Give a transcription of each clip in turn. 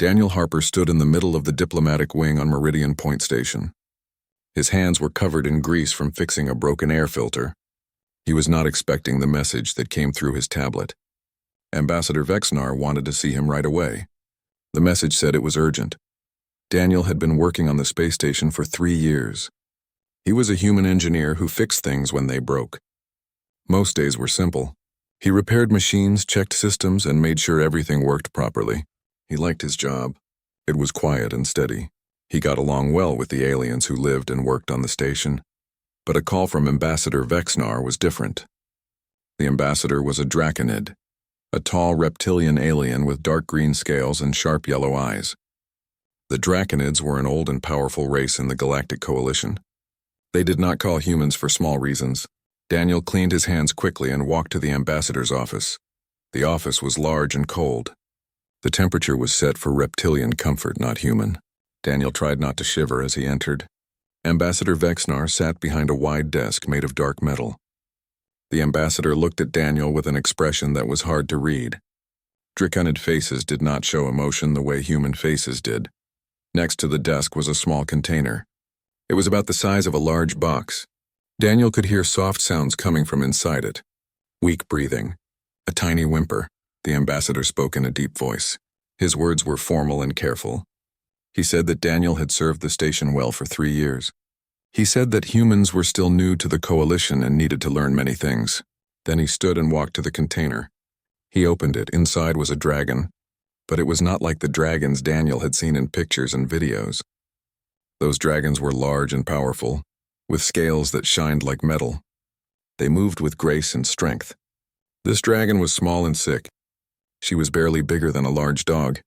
Daniel Harper stood in the middle of the diplomatic wing on Meridian Point Station. His hands were covered in grease from fixing a broken air filter. He was not expecting the message that came through his tablet. Ambassador Vexnar wanted to see him right away. The message said it was urgent. Daniel had been working on the space station for 3 years. He was a human engineer who fixed things when they broke. Most days were simple. He repaired machines, checked systems, and made sure everything worked properly. He liked his job. It was quiet and steady. He got along well with the aliens who lived and worked on the station. But a call from Ambassador Vexnar was different. The ambassador was a draconid, a tall reptilian alien with dark green scales and sharp yellow eyes. The draconids were an old and powerful race in the Galactic Coalition. They did not call humans for small reasons. Daniel cleaned his hands quickly and walked to the ambassador's office. The office was large and cold. The temperature was set for reptilian comfort, not human. Daniel tried not to shiver as he entered. Ambassador Vexnar sat behind a wide desk made of dark metal. The ambassador looked at Daniel with an expression that was hard to read. Draconid faces did not show emotion the way human faces did. Next to the desk was a small container. It was about the size of a large box. Daniel could hear soft sounds coming from inside it. Weak breathing. A tiny whimper. The ambassador spoke in a deep voice. His words were formal and careful. He said that Daniel had served the station well for 3 years. He said that humans were still new to the coalition and needed to learn many things. Then he stood and walked to the container. He opened it. Inside was a dragon, but it was not like the dragons Daniel had seen in pictures and videos. Those dragons were large and powerful, with scales that shined like metal. They moved with grace and strength. This dragon was small and sick. She was barely bigger than a large dog.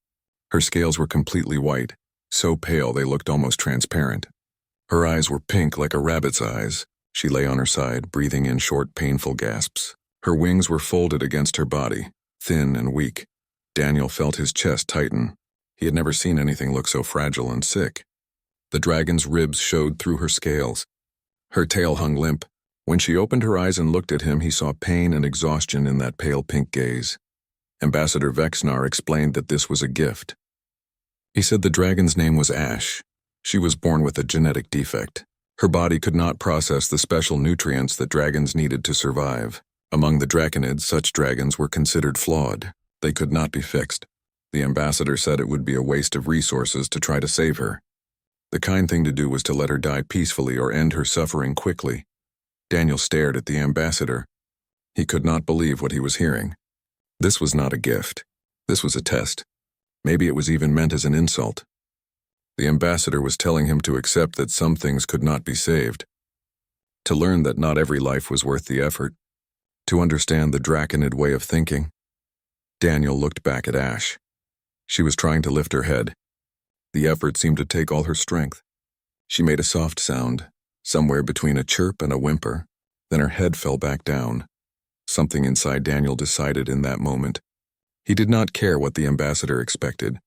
Her scales were completely white, so pale they looked almost transparent. Her eyes were pink like a rabbit's eyes. She lay on her side, breathing in short, painful gasps. Her wings were folded against her body, thin and weak. Daniel felt his chest tighten. He had never seen anything look so fragile and sick. The dragon's ribs showed through her scales. Her tail hung limp. When she opened her eyes and looked at him, he saw pain and exhaustion in that pale pink gaze. Ambassador Vexnar explained that this was a gift. He said the dragon's name was Ash. She was born with a genetic defect. Her body could not process the special nutrients that dragons needed to survive. Among the draconids, such dragons were considered flawed. They could not be fixed. The ambassador said it would be a waste of resources to try to save her. The kind thing to do was to let her die peacefully or end her suffering quickly. Daniel stared at the ambassador. He could not believe what he was hearing. This was not a gift. This was a test. Maybe it was even meant as an insult. The ambassador was telling him to accept that some things could not be saved. To learn that not every life was worth the effort. To understand the draconid way of thinking. Daniel looked back at Ash. She was trying to lift her head. The effort seemed to take all her strength. She made a soft sound, somewhere between a chirp and a whimper. Then her head fell back down. Something inside Daniel decided in that moment. He did not care what the ambassador expected.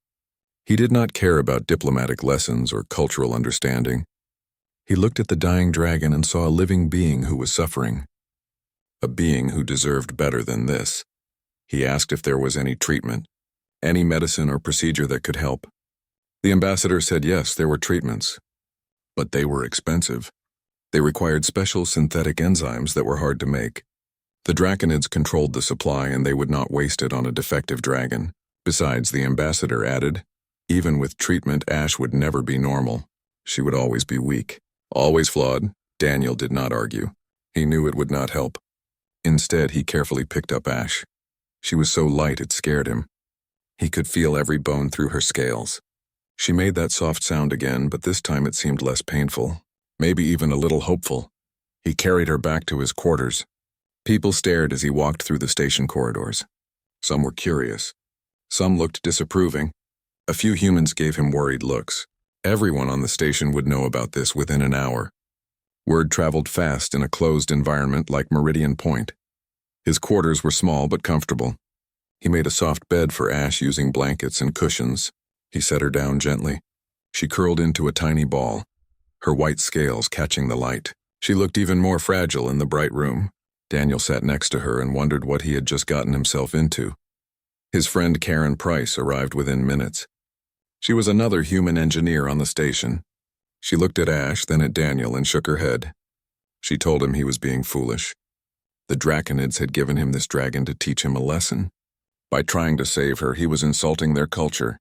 He did not care about diplomatic lessons or cultural understanding. He looked at the dying dragon and saw a living being who was suffering. A being who deserved better than this. He asked if there was any treatment, any medicine or procedure that could help. The ambassador said yes, there were treatments, but they were expensive. They required special synthetic enzymes that were hard to make. The draconids controlled the supply and they would not waste it on a defective dragon. Besides, the ambassador added, even with treatment, Ash would never be normal. She would always be weak, always flawed. Daniel did not argue. He knew it would not help. Instead, he carefully picked up Ash. She was so light it scared him. He could feel every bone through her scales. She made that soft sound again, but this time it seemed less painful, maybe even a little hopeful. He carried her back to his quarters. People stared as he walked through the station corridors. Some were curious. Some looked disapproving. A few humans gave him worried looks. Everyone on the station would know about this within an hour. Word traveled fast in a closed environment like Meridian Point. His quarters were small but comfortable. He made a soft bed for Ash using blankets and cushions. He set her down gently. She curled into a tiny ball, her white scales catching the light. She looked even more fragile in the bright room. Daniel sat next to her and wondered what he had just gotten himself into. His friend Karen Price arrived within minutes. She was another human engineer on the station. She looked at Ash, then at Daniel, and shook her head. She told him he was being foolish. The Draconids had given him this dragon to teach him a lesson. By trying to save her, he was insulting their culture.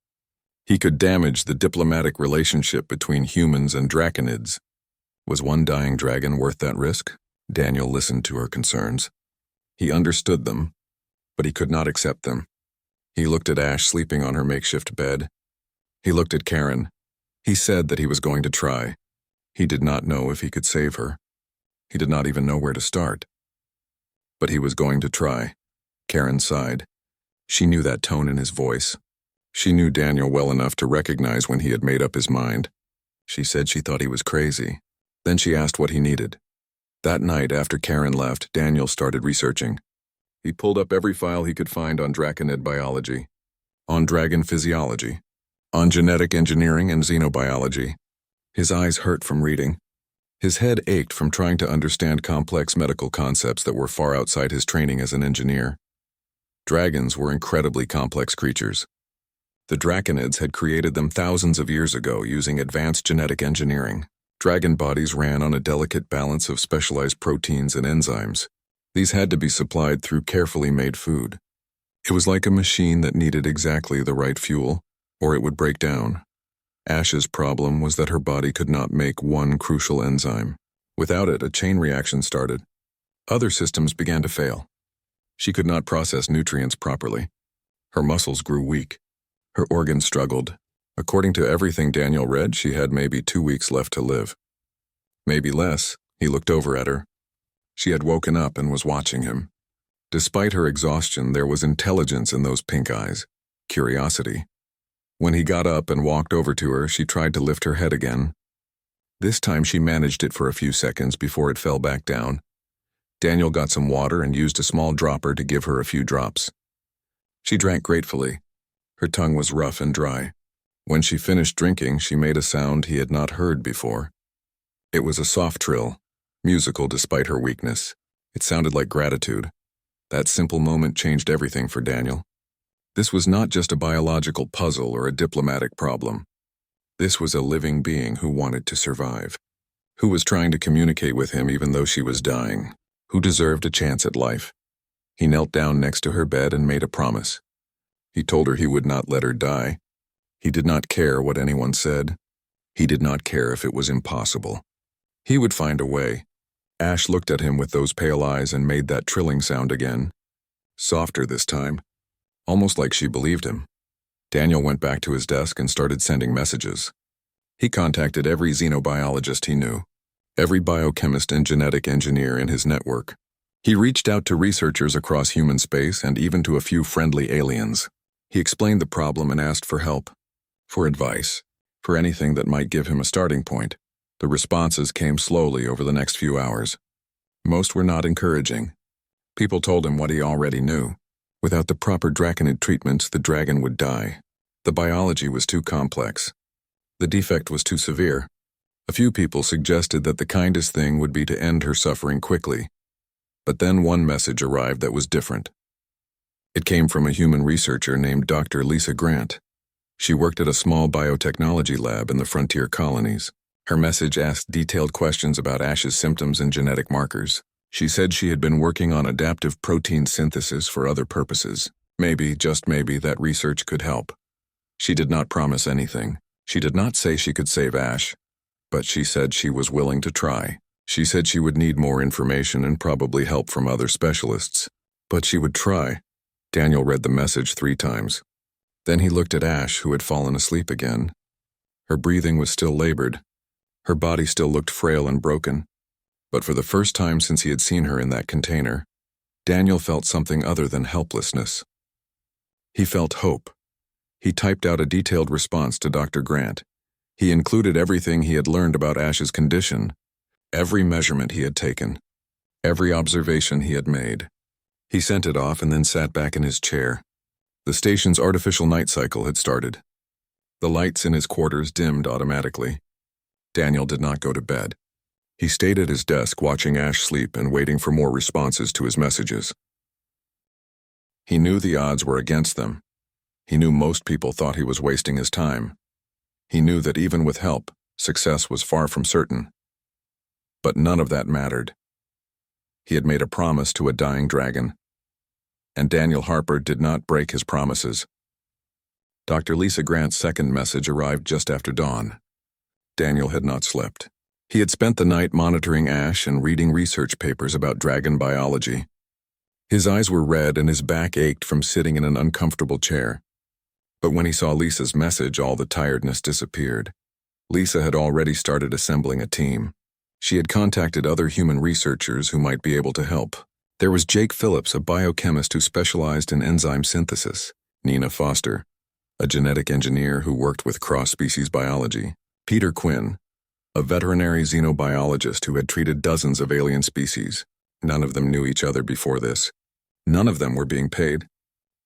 He could damage the diplomatic relationship between humans and Draconids. Was one dying dragon worth that risk? Daniel listened to her concerns. He understood them, but he could not accept them. He looked at Ash sleeping on her makeshift bed. He looked at Karen. He said that he was going to try. He did not know if he could save her. He did not even know where to start. But he was going to try. Karen sighed. She knew that tone in his voice. She knew Daniel well enough to recognize when he had made up his mind. She said she thought he was crazy. Then she asked what he needed. That night, after Karen left, Daniel started researching. He pulled up every file he could find on Draconid biology, on dragon physiology, on genetic engineering and xenobiology. His eyes hurt from reading. His head ached from trying to understand complex medical concepts that were far outside his training as an engineer. Dragons were incredibly complex creatures. The Draconids had created them thousands of years ago using advanced genetic engineering. Dragon bodies ran on a delicate balance of specialized proteins and enzymes. These had to be supplied through carefully made food. It was like a machine that needed exactly the right fuel, or it would break down. Ash's problem was that her body could not make one crucial enzyme. Without it, a chain reaction started. Other systems began to fail. She could not process nutrients properly. Her muscles grew weak. Her organs struggled. According to everything Daniel read, she had maybe 2 weeks left to live. Maybe less. He looked over at her. She had woken up and was watching him. Despite her exhaustion, there was intelligence in those pink eyes. Curiosity. When he got up and walked over to her, she tried to lift her head again. This time she managed it for a few seconds before it fell back down. Daniel got some water and used a small dropper to give her a few drops. She drank gratefully. Her tongue was rough and dry. When she finished drinking, she made a sound he had not heard before. It was a soft trill, musical despite her weakness. It sounded like gratitude. That simple moment changed everything for Daniel. This was not just a biological puzzle or a diplomatic problem. This was a living being who wanted to survive, who was trying to communicate with him even though she was dying, who deserved a chance at life. He knelt down next to her bed and made a promise. He told her he would not let her die. He did not care what anyone said. He did not care if it was impossible. He would find a way. Ash looked at him with those pale eyes and made that trilling sound again. Softer this time, almost like she believed him. Daniel went back to his desk and started sending messages. He contacted every xenobiologist he knew, every biochemist and genetic engineer in his network. He reached out to researchers across human space and even to a few friendly aliens. He explained the problem and asked for help, for advice, for anything that might give him a starting point. The responses came slowly over the next few hours. Most were not encouraging. People told him what he already knew. Without the proper Draconid treatments, the dragon would die. The biology was too complex. The defect was too severe. A few people suggested that the kindest thing would be to end her suffering quickly. But then one message arrived that was different. It came from a human researcher named Dr. Lisa Grant. She worked at a small biotechnology lab in the frontier colonies. Her message asked detailed questions about Ash's symptoms and genetic markers. She said she had been working on adaptive protein synthesis for other purposes. Maybe, just maybe, that research could help. She did not promise anything. She did not say she could save Ash, but she said she was willing to try. She said she would need more information and probably help from other specialists, but she would try. Daniel read the message 3 times. Then he looked at Ash, who had fallen asleep again. Her breathing was still labored. Her body still looked frail and broken. But for the first time since he had seen her in that container, Daniel felt something other than helplessness. He felt hope. He typed out a detailed response to Dr. Grant. He included everything he had learned about Ash's condition, every measurement he had taken, every observation he had made. He sent it off and then sat back in his chair. The station's artificial night cycle had started. The lights in his quarters dimmed automatically. Daniel did not go to bed. He stayed at his desk watching Ash sleep and waiting for more responses to his messages. He knew the odds were against them. He knew most people thought he was wasting his time. He knew that even with help, success was far from certain. But none of that mattered. He had made a promise to a dying dragon, and Daniel Harper did not break his promises. Dr. Lisa Grant's second message arrived just after dawn. Daniel had not slept. He had spent the night monitoring Ash and reading research papers about dragon biology. His eyes were red and his back ached from sitting in an uncomfortable chair. But when he saw Lisa's message, all the tiredness disappeared. Lisa had already started assembling a team. She had contacted other human researchers who might be able to help. There was Jake Phillips, a biochemist who specialized in enzyme synthesis, Nina Foster, a genetic engineer who worked with cross-species biology, Peter Quinn, a veterinary xenobiologist who had treated dozens of alien species. None of them knew each other before this. None of them were being paid.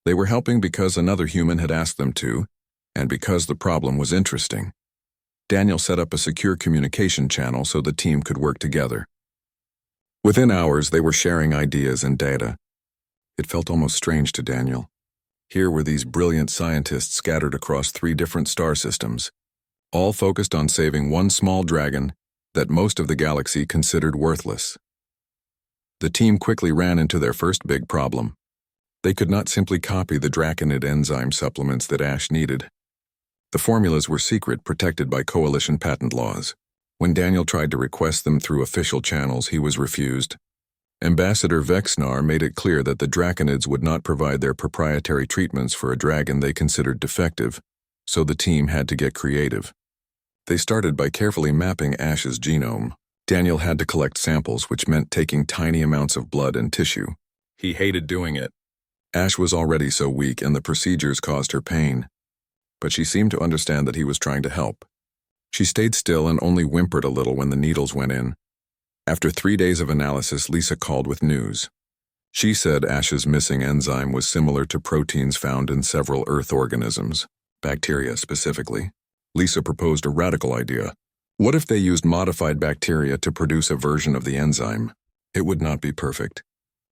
They were helping because another human had asked them to, and because the problem was interesting. Daniel set up a secure communication channel so the team could work together. Within hours, they were sharing ideas and data. It felt almost strange to Daniel. Here were these brilliant scientists scattered across 3 different star systems, all focused on saving one small dragon that most of the galaxy considered worthless. The team quickly ran into their first big problem. They could not simply copy the draconid enzyme supplements that Ash needed. The formulas were secret, protected by coalition patent laws. When Daniel tried to request them through official channels, he was refused. Ambassador Vexnar made it clear that the draconids would not provide their proprietary treatments for a dragon they considered defective, so the team had to get creative. They started by carefully mapping Ash's genome. Daniel had to collect samples, which meant taking tiny amounts of blood and tissue. He hated doing it. Ash was already so weak and the procedures caused her pain. But she seemed to understand that he was trying to help. She stayed still and only whimpered a little when the needles went in. After 3 days of analysis, Lisa called with news. She said Ash's missing enzyme was similar to proteins found in several Earth organisms, bacteria specifically. Lisa proposed a radical idea. What if they used modified bacteria to produce a version of the enzyme? It would not be perfect.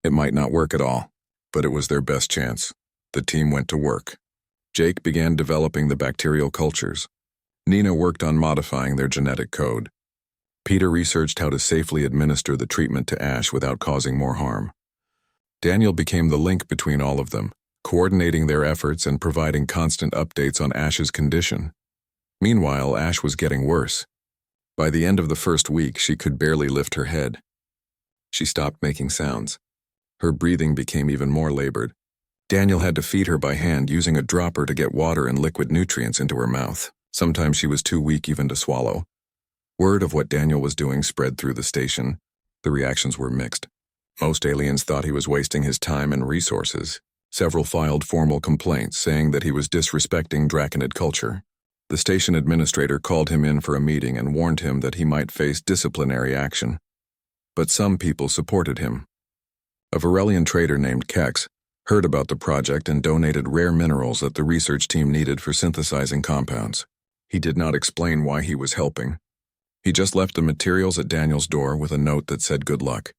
It might not work at all, but it was their best chance. The team went to work. Jake began developing the bacterial cultures. Nina worked on modifying their genetic code. Peter researched how to safely administer the treatment to Ash without causing more harm. Daniel became the link between all of them, coordinating their efforts and providing constant updates on Ash's condition. Meanwhile, Ash was getting worse. By the end of the first week, she could barely lift her head. She stopped making sounds. Her breathing became even more labored. Daniel had to feed her by hand, using a dropper to get water and liquid nutrients into her mouth. Sometimes she was too weak even to swallow. Word of what Daniel was doing spread through the station. The reactions were mixed. Most aliens thought he was wasting his time and resources. Several filed formal complaints saying that he was disrespecting draconid culture. The station administrator called him in for a meeting and warned him that he might face disciplinary action. But some people supported him. A Varelian trader named Kex heard about the project and donated rare minerals that the research team needed for synthesizing compounds. He did not explain why he was helping. He just left the materials at Daniel's door with a note that said good luck.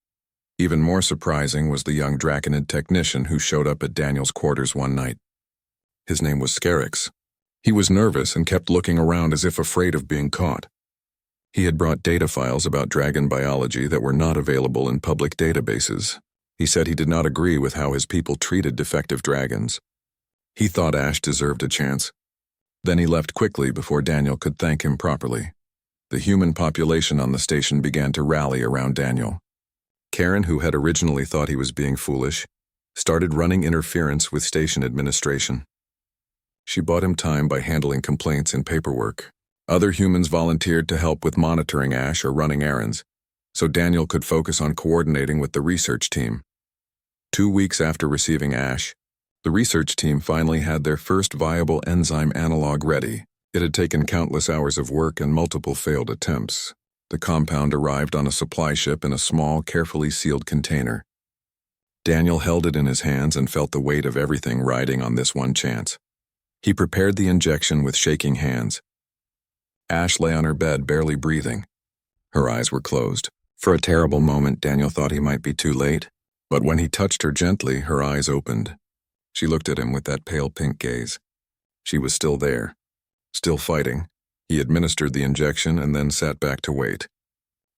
Even more surprising was the young draconid technician who showed up at Daniel's quarters one night. His name was Scarix. He was nervous and kept looking around as if afraid of being caught. He had brought data files about dragon biology that were not available in public databases. He said he did not agree with how his people treated defective dragons. He thought Ash deserved a chance. Then he left quickly before Daniel could thank him properly. The human population on the station began to rally around Daniel. Karen, who had originally thought he was being foolish, started running interference with station administration. She bought him time by handling complaints and paperwork. Other humans volunteered to help with monitoring Ash or running errands, so Daniel could focus on coordinating with the research team. 2 weeks after receiving Ash, the research team finally had their first viable enzyme analog ready. It had taken countless hours of work and multiple failed attempts. The compound arrived on a supply ship in a small, carefully sealed container. Daniel held it in his hands and felt the weight of everything riding on this one chance. He prepared the injection with shaking hands. Ash lay on her bed, barely breathing. Her eyes were closed. For a terrible moment, Daniel thought he might be too late. But when he touched her gently, her eyes opened. She looked at him with that pale pink gaze. She was still there, still fighting, He administered the injection and then sat back to wait.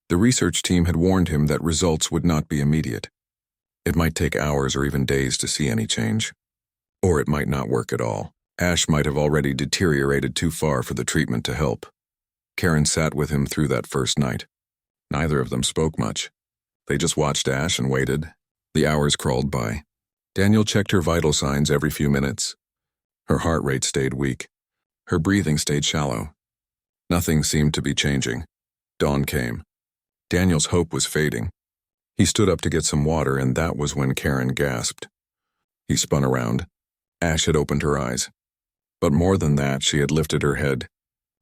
The research team had warned him that results would not be immediate. It might take hours or even days to see any change. Or it might not work at all. Ash might have already deteriorated too far for the treatment to help. Karen sat with him through that first night. Neither of them spoke much. They just watched Ash and waited. The hours crawled by. Daniel checked her vital signs every few minutes. Her heart rate stayed weak. Her breathing stayed shallow. Nothing seemed to be changing. Dawn came. Daniel's hope was fading. He stood up to get some water, and that was when Karen gasped. He spun around. Ash had opened her eyes. But more than that, she had lifted her head.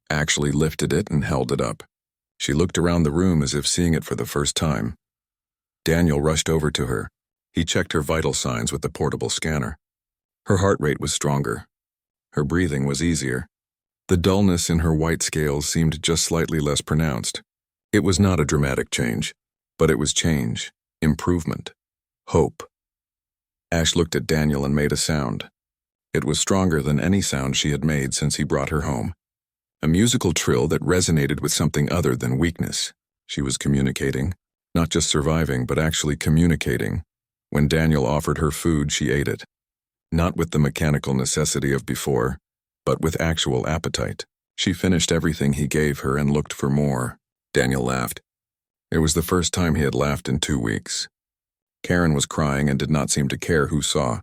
Actually lifted it and held it up. She looked around the room as if seeing it for the first time. Daniel rushed over to her. He checked her vital signs with the portable scanner. Her heart rate was stronger. Her breathing was easier. The dullness in her white scales seemed just slightly less pronounced. It was not a dramatic change, but it was change, improvement, hope. Ash looked at Daniel and made a sound. It was stronger than any sound she had made since he brought her home. A musical trill that resonated with something other than weakness. She was communicating, not just surviving, but actually communicating. When Daniel offered her food, she ate it. Not with the mechanical necessity of before, but with actual appetite. She finished everything he gave her and looked for more. Daniel laughed. It was the first time he had laughed in 2 weeks. Karen was crying and did not seem to care who saw.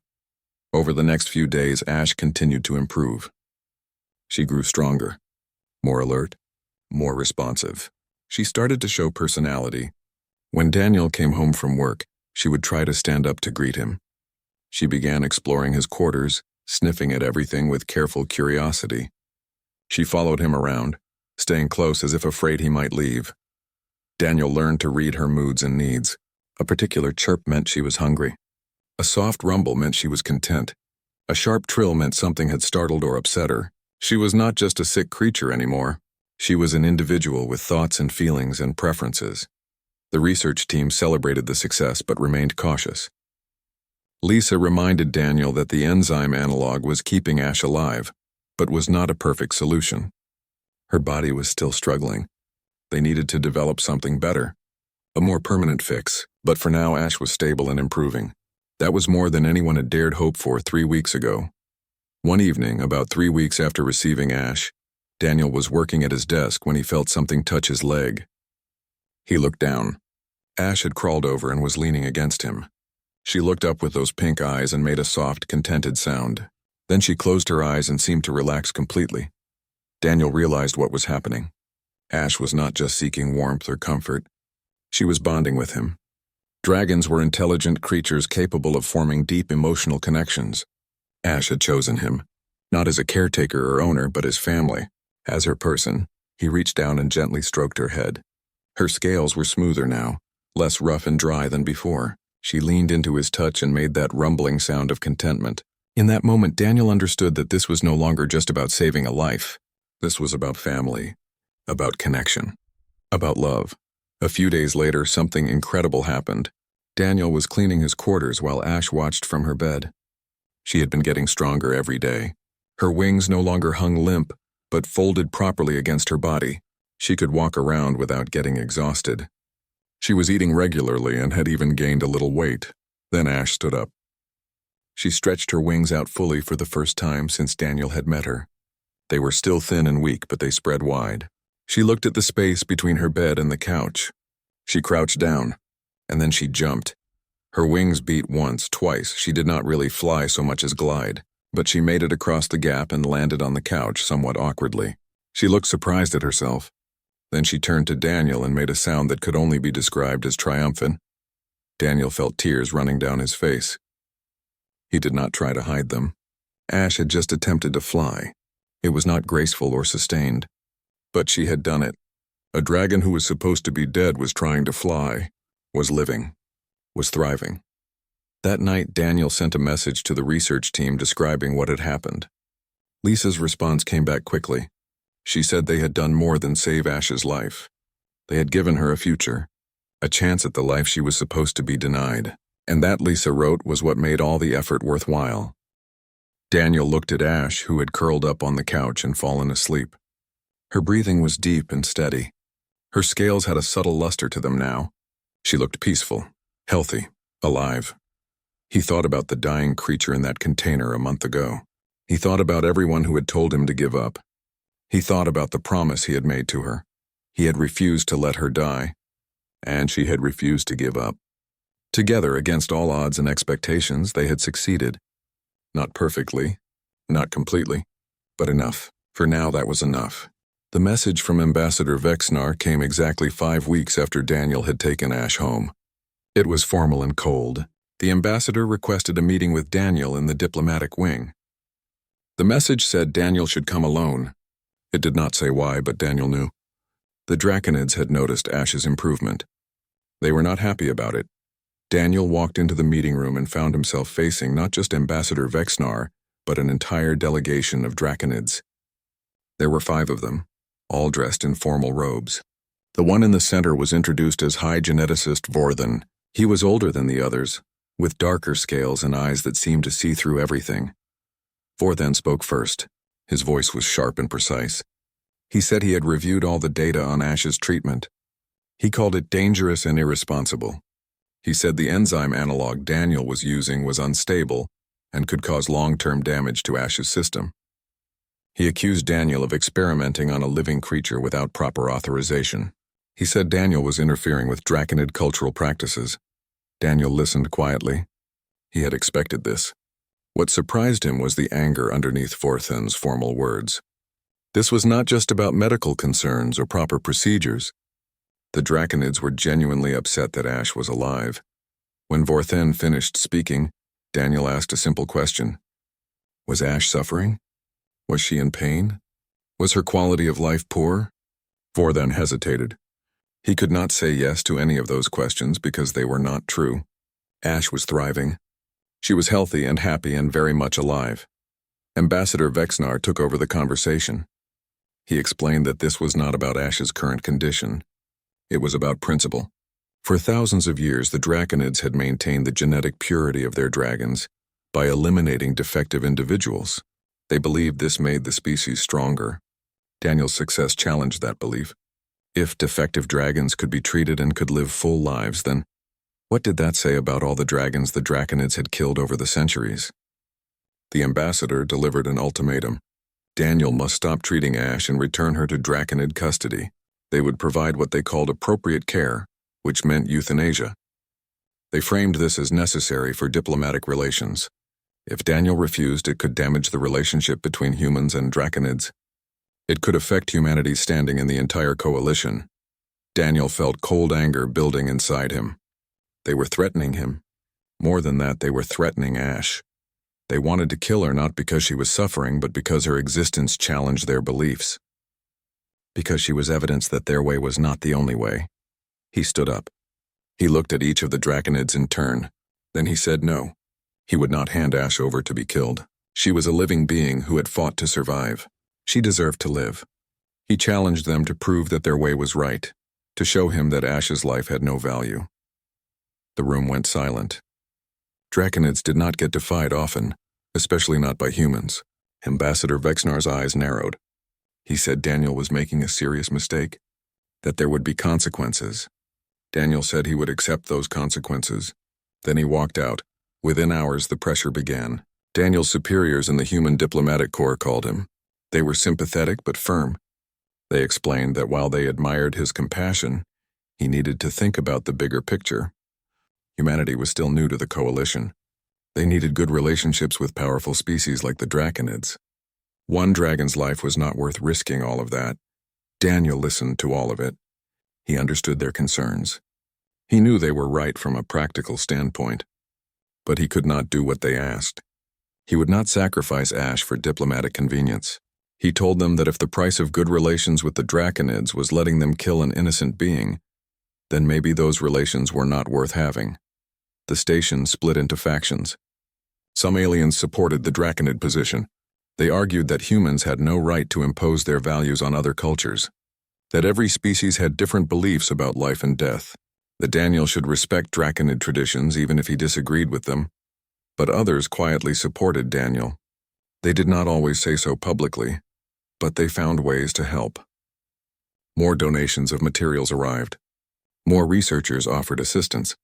Over the next few days, Ash continued to improve. She grew stronger, more alert, more responsive. She started to show personality. When Daniel came home from work, she would try to stand up to greet him. She began exploring his quarters, sniffing at everything with careful curiosity. She followed him around, staying close as if afraid he might leave. Daniel learned to read her moods and needs. A particular chirp meant she was hungry. A soft rumble meant she was content. A sharp trill meant something had startled or upset her. She was not just a sick creature anymore. She was an individual with thoughts and feelings and preferences. The research team celebrated the success but remained cautious. Lisa reminded Daniel that the enzyme analog was keeping Ash alive, but was not a perfect solution. Her body was still struggling. They needed to develop something better, a more permanent fix, but for now Ash was stable and improving. That was more than anyone had dared hope for 3 weeks ago. One evening, about 3 weeks after receiving Ash, Daniel was working at his desk when he felt something touch his leg. He looked down. Ash had crawled over and was leaning against him. She looked up with those pink eyes and made a soft, contented sound. Then she closed her eyes and seemed to relax completely. Daniel realized what was happening. Ash was not just seeking warmth or comfort. She was bonding with him. Dragons were intelligent creatures capable of forming deep emotional connections. Ash had chosen him, not as a caretaker or owner, but as family. As her person, he reached down and gently stroked her head. Her scales were smoother now, less rough and dry than before. She leaned into his touch and made that rumbling sound of contentment. In that moment, Daniel understood that this was no longer just about saving a life. This was about family, about connection, about love. A few days later, something incredible happened. Daniel was cleaning his quarters while Ash watched from her bed. She had been getting stronger every day. Her wings no longer hung limp, but folded properly against her body. She could walk around without getting exhausted. She was eating regularly and had even gained a little weight. Then Ash stood up. She stretched her wings out fully for the first time since Daniel had met her. They were still thin and weak, but they spread wide. She looked at the space between her bed and the couch. She crouched down, and then she jumped. Her wings beat once, twice. She did not really fly so much as glide, but she made it across the gap and landed on the couch somewhat awkwardly. She looked surprised at herself. Then she turned to Daniel and made a sound that could only be described as triumphant. Daniel felt tears running down his face. He did not try to hide them. Ash had just attempted to fly. It was not graceful or sustained. But she had done it. A dragon who was supposed to be dead was trying to fly, was living, was thriving. That night, Daniel sent a message to the research team describing what had happened. Lisa's response came back quickly. She said they had done more than save Ash's life. They had given her a future, a chance at the life she was supposed to be denied. And that, Lisa wrote, was what made all the effort worthwhile. Daniel looked at Ash, who had curled up on the couch and fallen asleep. Her breathing was deep and steady. Her scales had a subtle luster to them now. She looked peaceful, healthy, alive. He thought about the dying creature in that container a month ago. He thought about everyone who had told him to give up. He thought about the promise he had made to her. He had refused to let her die, and she had refused to give up. Together, against all odds and expectations, they had succeeded. Not perfectly, not completely, but enough. For now, that was enough. The message from Ambassador Vexnar came exactly 5 weeks after Daniel had taken Ash home. It was formal and cold. The ambassador requested a meeting with Daniel in the diplomatic wing. The message said Daniel should come alone. It did not say why, but Daniel knew. The Draconids had noticed Ash's improvement. They were not happy about it. Daniel walked into the meeting room and found himself facing not just Ambassador Vexnar, but an entire delegation of Draconids. There were 5 of them, all dressed in formal robes. The one in the center was introduced as High Geneticist Vorthen. He was older than the others, with darker scales and eyes that seemed to see through everything. Vorthen spoke first. His voice was sharp and precise. He said he had reviewed all the data on Ash's treatment. He called it dangerous and irresponsible. He said the enzyme analog Daniel was using was unstable and could cause long-term damage to Ash's system. He accused Daniel of experimenting on a living creature without proper authorization. He said Daniel was interfering with Draconid cultural practices. Daniel listened quietly. He had expected this. What surprised him was the anger underneath Vorthen's formal words. This was not just about medical concerns or proper procedures. The Draconids were genuinely upset that Ash was alive. When Vorthen finished speaking, Daniel asked a simple question. Was Ash suffering? Was she in pain? Was her quality of life poor? Vorthen hesitated. He could not say yes to any of those questions because they were not true. Ash was thriving. She was healthy and happy and very much alive. Ambassador Vexnar took over the conversation. He explained that this was not about Ash's current condition. It was about principle. For thousands of years, the Draconids had maintained the genetic purity of their dragons by eliminating defective individuals. They believed this made the species stronger. Daniel's success challenged that belief. If defective dragons could be treated and could live full lives, then what did that say about all the dragons the Draconids had killed over the centuries? The ambassador delivered an ultimatum. Daniel must stop treating Ash and return her to Draconid custody. They would provide what they called appropriate care, which meant euthanasia. They framed this as necessary for diplomatic relations. If Daniel refused, it could damage the relationship between humans and Draconids. It could affect humanity's standing in the entire coalition. Daniel felt cold anger building inside him. They were threatening him. More than that, they were threatening Ash. They wanted to kill her not because she was suffering, but because her existence challenged their beliefs. Because she was evidence that their way was not the only way. He stood up. He looked at each of the Draconids in turn. Then he said no. He would not hand Ash over to be killed. She was a living being who had fought to survive. She deserved to live. He challenged them to prove that their way was right, to show him that Ash's life had no value. The room went silent. Draconids did not get defied often, especially not by humans. Ambassador Vexnar's eyes narrowed. He said Daniel was making a serious mistake, that there would be consequences. Daniel said he would accept those consequences. Then he walked out. Within hours, the pressure began. Daniel's superiors in the Human Diplomatic Corps called him. They were sympathetic but firm. They explained that while they admired his compassion, he needed to think about the bigger picture. Humanity was still new to the coalition. They needed good relationships with powerful species like the Draconids. One dragon's life was not worth risking all of that. Daniel listened to all of it. He understood their concerns. He knew they were right from a practical standpoint, but he could not do what they asked. He would not sacrifice Ash for diplomatic convenience. He told them that if the price of good relations with the Draconids was letting them kill an innocent being, then maybe those relations were not worth having. The station split into factions. Some aliens supported the Draconid position. They argued that humans had no right to impose their values on other cultures, that every species had different beliefs about life and death, that Daniel should respect Draconid traditions even if he disagreed with them. But others quietly supported Daniel. They did not always say so publicly, but they found ways to help. More donations of materials arrived. More researchers offered assistance.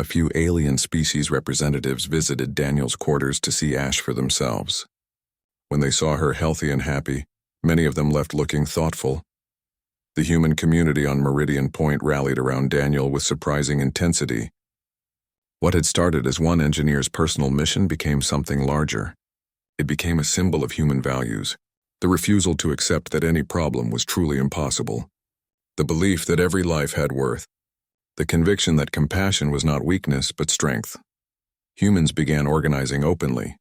A few alien species representatives visited Daniel's quarters to see Ash for themselves. When they saw her healthy and happy, many of them left looking thoughtful. The human community on Meridian Point rallied around Daniel with surprising intensity. What had started as one engineer's personal mission became something larger. It became a symbol of human values, the refusal to accept that any problem was truly impossible, the belief that every life had worth, the conviction that compassion was not weakness but strength. Humans began organizing openly.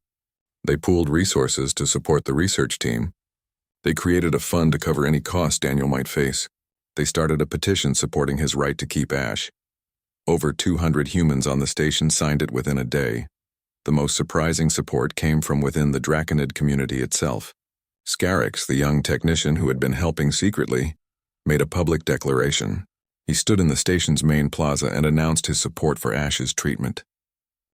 They pooled resources to support the research team. They created a fund to cover any costs Daniel might face. They started a petition supporting his right to keep Ash. Over 200 humans on the station signed it within a day. The most surprising support came from within the Draconid community itself. Scarix, the young technician who had been helping secretly, made a public declaration. He stood in the station's main plaza and announced his support for Ash's treatment.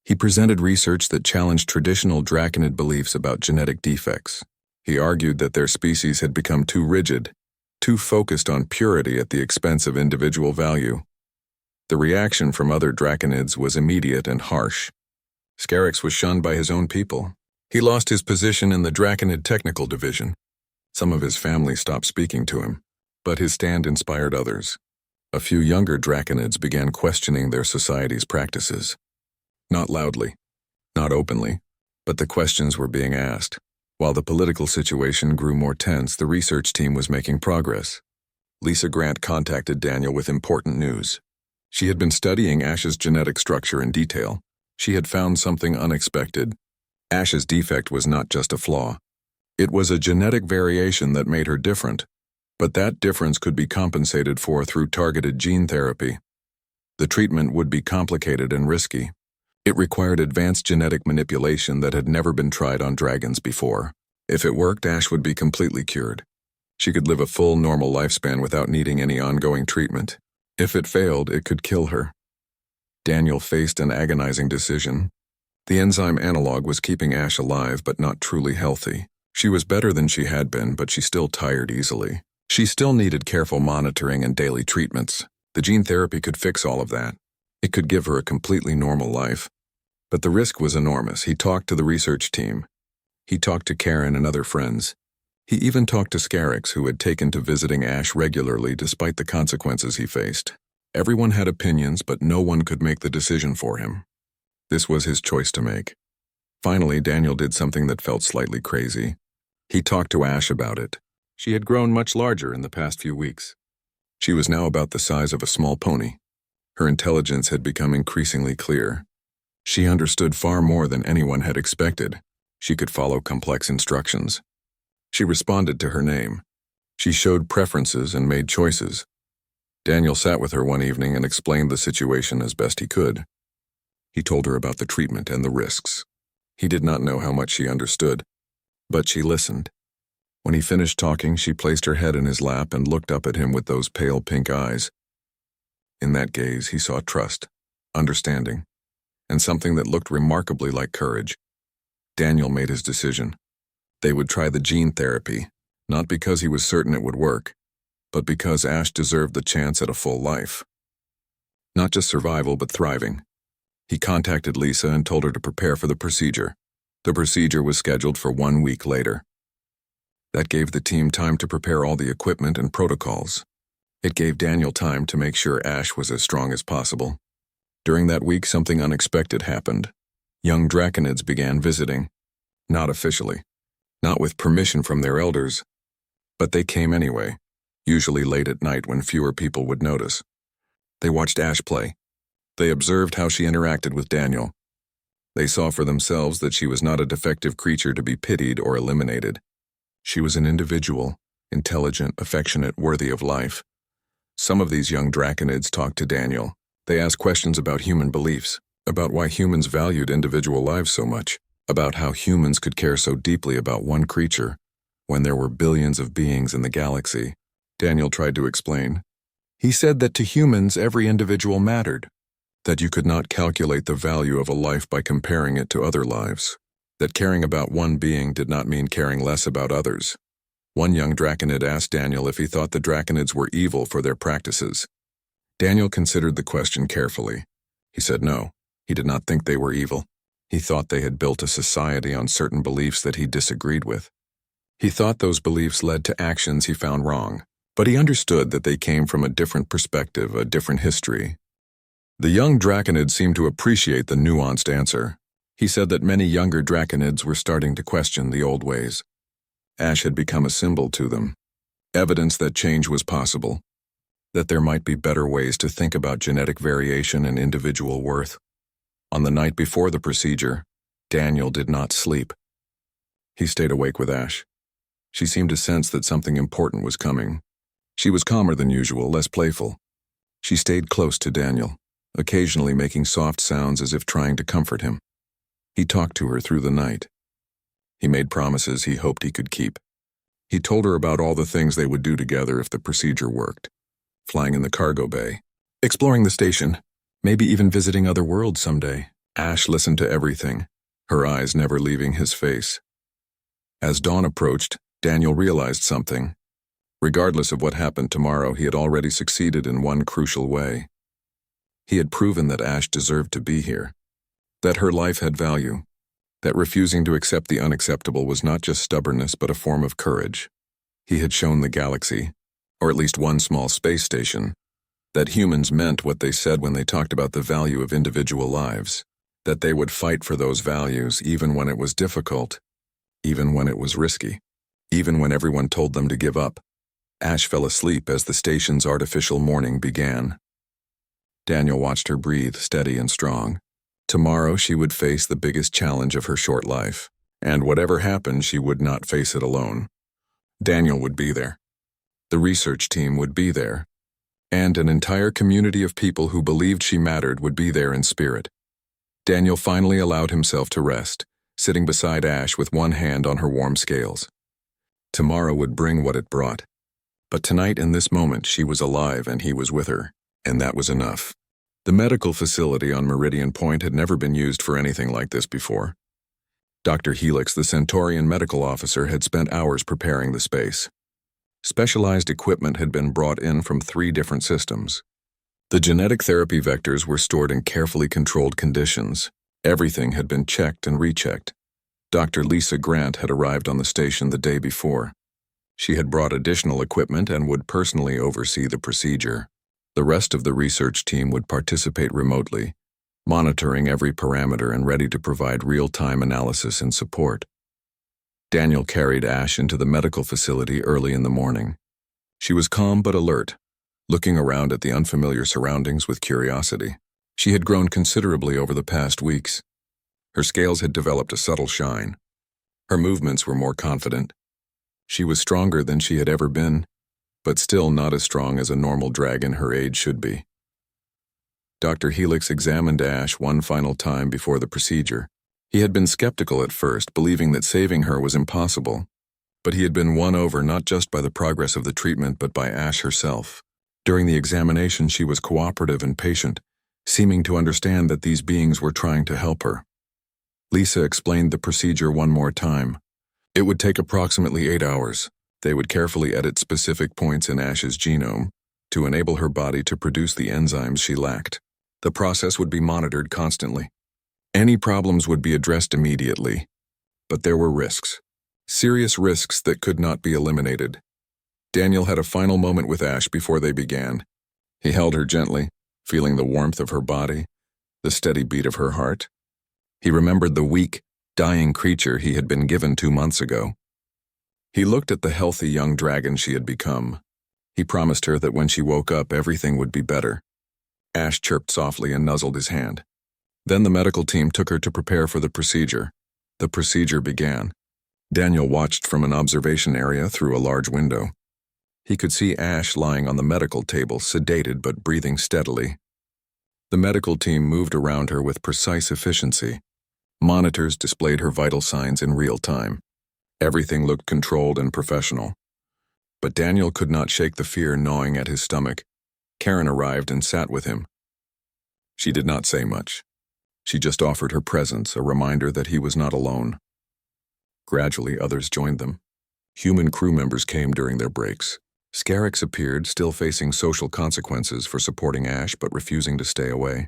He presented research that challenged traditional Draconid beliefs about genetic defects. He argued that their species had become too rigid, too focused on purity at the expense of individual value. The reaction from other Draconids was immediate and harsh. Scarix was shunned by his own people. He lost his position in the Draconid Technical Division. Some of his family stopped speaking to him, but his stand inspired others. A few younger Draconids began questioning their society's practices. Not loudly, not openly, but the questions were being asked. While the political situation grew more tense, the research team was making progress. Lisa Grant contacted Daniel with important news. She had been studying Ash's genetic structure in detail. She had found something unexpected. Ash's defect was not just a flaw. It was a genetic variation that made her different, but that difference could be compensated for through targeted gene therapy. The treatment would be complicated and risky. It required advanced genetic manipulation that had never been tried on dragons before. If it worked, Ash would be completely cured. She could live a full, normal lifespan without needing any ongoing treatment. If it failed, it could kill her. Daniel faced an agonizing decision. The enzyme analog was keeping Ash alive but not truly healthy. She was better than she had been, but she still tired easily. She still needed careful monitoring and daily treatments. The gene therapy could fix all of that. It could give her a completely normal life. But the risk was enormous. He talked to the research team. He talked to Karen and other friends. He even talked to Scarix, who had taken to visiting Ash regularly despite the consequences he faced. Everyone had opinions, but no one could make the decision for him. This was his choice to make. Finally, Daniel did something that felt slightly crazy. He talked to Ash about it. She had grown much larger in the past few weeks. She was now about the size of a small pony. Her intelligence had become increasingly clear. She understood far more than anyone had expected. She could follow complex instructions. She responded to her name. She showed preferences and made choices. Daniel sat with her one evening and explained the situation as best he could. He told her about the treatment and the risks. He did not know how much she understood, but she listened. When he finished talking, she placed her head in his lap and looked up at him with those pale pink eyes. In that gaze, he saw trust, understanding, and something that looked remarkably like courage. Daniel made his decision. They would try the gene therapy, not because he was certain it would work, but because Ash deserved the chance at a full life. Not just survival, but thriving. He contacted Lisa and told her to prepare for the procedure. The procedure was scheduled for 1 week later. That gave the team time to prepare all the equipment and protocols. It gave Daniel time to make sure Ash was as strong as possible. During that week, something unexpected happened. Young Draconids began visiting. Not officially, not with permission from their elders, but they came anyway, usually late at night when fewer people would notice. They watched Ash play. They observed how she interacted with Daniel. They saw for themselves that she was not a defective creature to be pitied or eliminated. She was an individual, intelligent, affectionate, worthy of life. Some of these young Draconids talked to Daniel. They asked questions about human beliefs, about why humans valued individual lives so much, about how humans could care so deeply about one creature when there were billions of beings in the galaxy. Daniel tried to explain. He said that to humans every individual mattered, that you could not calculate the value of a life by comparing it to other lives, that caring about one being did not mean caring less about others. One young Draconid asked Daniel if he thought the Draconids were evil for their practices. Daniel considered the question carefully. He said no, he did not think they were evil. He thought they had built a society on certain beliefs that he disagreed with. He thought those beliefs led to actions he found wrong, but he understood that they came from a different perspective, a different history. The young Draconid seemed to appreciate the nuanced answer. He said that many younger Draconids were starting to question the old ways. Ash had become a symbol to them, evidence that change was possible, that there might be better ways to think about genetic variation and individual worth. On the night before the procedure, Daniel did not sleep. He stayed awake with Ash. She seemed to sense that something important was coming. She was calmer than usual, less playful. She stayed close to Daniel, occasionally making soft sounds as if trying to comfort him. He talked to her through the night. He made promises he hoped he could keep. He told her about all the things they would do together if the procedure worked. Flying in the cargo bay, exploring the station, maybe even visiting other worlds someday. Ash listened to everything, her eyes never leaving his face. As dawn approached, Daniel realized something. Regardless of what happened tomorrow, he had already succeeded in one crucial way. He had proven that Ash deserved to be here, that her life had value, that refusing to accept the unacceptable was not just stubbornness but a form of courage. He had shown the galaxy, or at least one small space station, that humans meant what they said when they talked about the value of individual lives, that they would fight for those values even when it was difficult, even when it was risky, even when everyone told them to give up. Ash fell asleep as the station's artificial morning began. Daniel watched her breathe, steady and strong. Tomorrow she would face the biggest challenge of her short life, and whatever happened, she would not face it alone. Daniel would be there. The research team would be there, and an entire community of people who believed she mattered would be there in spirit. Daniel finally allowed himself to rest, sitting beside Ash with one hand on her warm scales. Tomorrow would bring what it brought. But tonight, in this moment, she was alive and he was with her, and that was enough. The medical facility on Meridian Point had never been used for anything like this before. Dr. Helix, the Centaurian medical officer, had spent hours preparing the space. Specialized equipment had been brought in from 3 different systems. The genetic therapy vectors were stored in carefully controlled conditions. Everything had been checked and rechecked. Dr. Lisa Grant had arrived on the station the day before. She had brought additional equipment and would personally oversee the procedure. The rest of the research team would participate remotely, monitoring every parameter and ready to provide real-time analysis and support. Daniel carried Ash into the medical facility early in the morning. She was calm but alert, looking around at the unfamiliar surroundings with curiosity. She had grown considerably over the past weeks. Her scales had developed a subtle shine. Her movements were more confident. She was stronger than she had ever been, but still not as strong as a normal dragon her age should be. Dr. Helix examined Ash one final time before the procedure. He had been skeptical at first, believing that saving her was impossible, but he had been won over not just by the progress of the treatment but by Ash herself. During the examination, she was cooperative and patient, seeming to understand that these beings were trying to help her. Lisa explained the procedure one more time. It would take approximately 8 hours. They would carefully edit specific points in Ash's genome to enable her body to produce the enzymes she lacked. The process would be monitored constantly. Any problems would be addressed immediately, but there were risks. Serious risks that could not be eliminated. Daniel had a final moment with Ash before they began. He held her gently, feeling the warmth of her body, the steady beat of her heart. He remembered the weak, dying creature he had been given 2 months ago. He looked at the healthy young dragon she had become. He promised her that when she woke up, everything would be better. Ash chirped softly and nuzzled his hand. Then the medical team took her to prepare for the procedure. The procedure began. Daniel watched from an observation area through a large window. He could see Ash lying on the medical table, sedated but breathing steadily. The medical team moved around her with precise efficiency. Monitors displayed her vital signs in real time. Everything looked controlled and professional. But Daniel could not shake the fear gnawing at his stomach. Karen arrived and sat with him. She did not say much. She just offered her presence, a reminder that he was not alone. Gradually, others joined them. Human crew members came during their breaks. Scarix appeared, still facing social consequences for supporting Ash but refusing to stay away.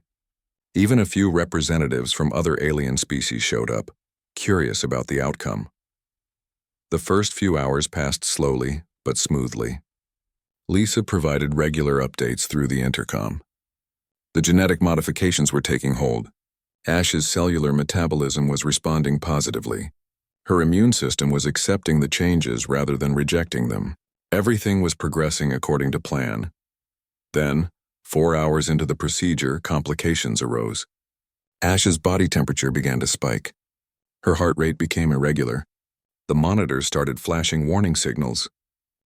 Even a few representatives from other alien species showed up, curious about the outcome. The first few hours passed slowly but smoothly. Lisa provided regular updates through the intercom. The genetic modifications were taking hold. Ash's cellular metabolism was responding positively. Her immune system was accepting the changes rather than rejecting them. Everything was progressing according to plan. Then, 4 hours into the procedure, complications arose. Ash's body temperature began to spike. Her heart rate became irregular. The monitors started flashing warning signals.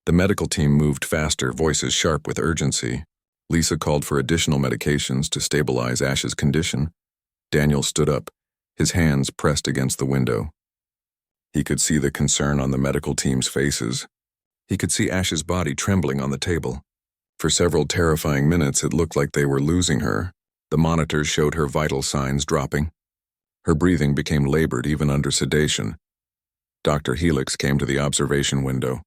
The medical team moved faster, voices sharp with urgency. Lisa called for additional medications to stabilize Ash's condition. Daniel stood up, his hands pressed against the window. He could see the concern on the medical team's faces. He could see Ash's body trembling on the table. For several terrifying minutes, it looked like they were losing her. The monitors showed her vital signs dropping. Her breathing became labored even under sedation. Dr. Helix came to the observation window.